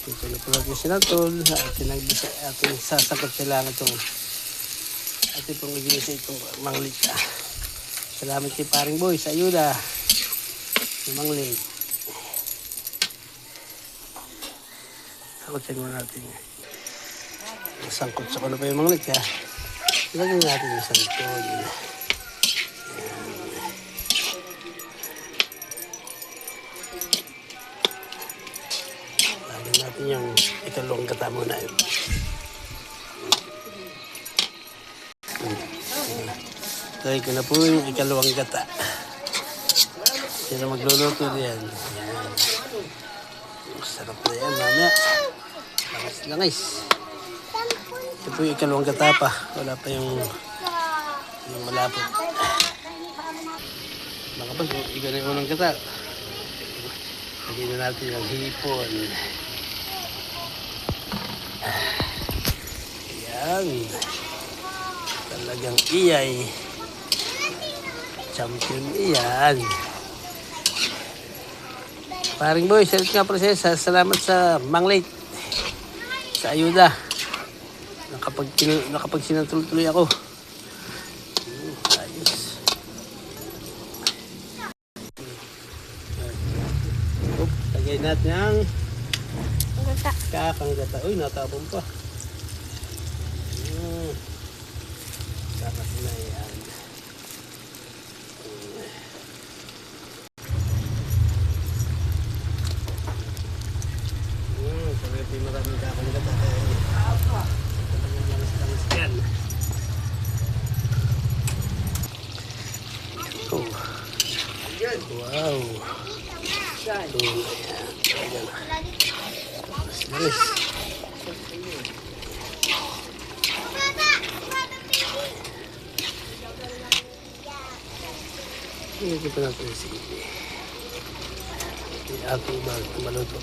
Ito na po natin sinatol. Ating sasakot sila ng itong ating pong iginisa itong manglit. Salamat kay paring boy sa ayuda. Yung manglit. Sakotin mo natin. Sangkot sa kuno pa yung manglit ha. Ilagay natin yung santol. Lagyan natin yung ikalawang gata muna yun. Try ko na po yung ikalawang gata. Sino magluluto diyan. Yan. Sarap na yan mamaya. Langis. Ito po yung ikalawang gata pa. Wala pa yung malapot. Mga boss, iba na yung unang gata. Lagyan na natin yung hipon. Yan. Talagang iyay. Champion iyan. Paring boy, salit nga prosesa. Salamat sa manglit. Sa ayuda. Nakapag sinatuloy ako. Ayos. Lagay natin ang kakanggata. Uy, natabong pa. Sarap na yan. Sabi ito yung maraming kakanggata. Langis yan. Oh. Wow. Ito. Ayan. Langis. Hindi pa natin yung sige. Ato ba maluto.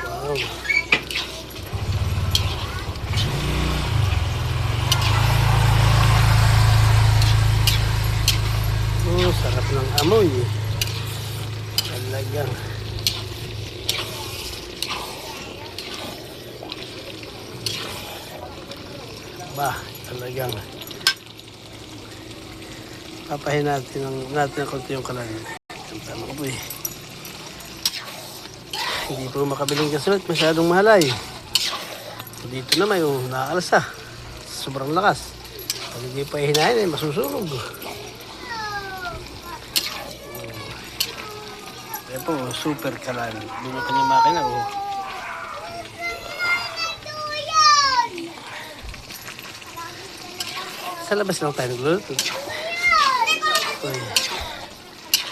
Wow. Oh, sarap ng amoy. Talagang. Bah, talagang. Papahin natin ang konti yung kalan. Ang tama ko po eh. Hindi po makabiling kasunod. Masyadong mahalay. Dito na may nakaalsa. Sobrang lakas. Pag hindi pa hinahin ay masusunog. Ayan po, super kalan. Doon ang kanyang makina. Oh. Sa labas lang tayo nagluluto.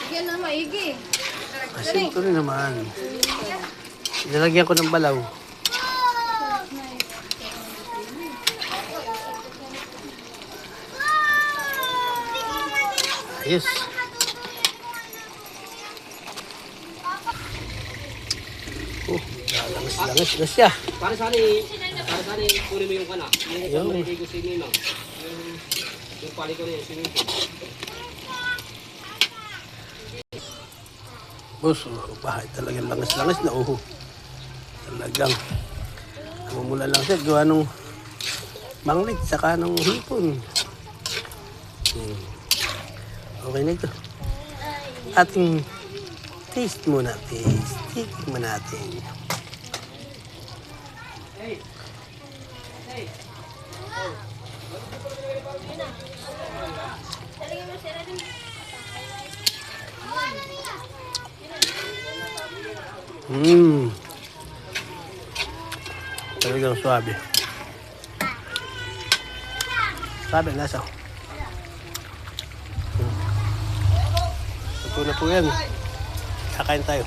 Yan na maigi. Asin ko rin naman. Nilagyan ko ng balaw. Ayos. Oh, langis na siya. Para sani, kunin mo yung kana. Yung hindi ko sinino. Yung pali ko na yung sinino. Boss, bahay talagang langis na talagang namumula lang siya gawa nung manglit saka nung hipon. Okay na ito. Ating taste muna. Tikman natin. Talagang suabe. Sabi, lasa. Ito na po yan. Kakain tayo.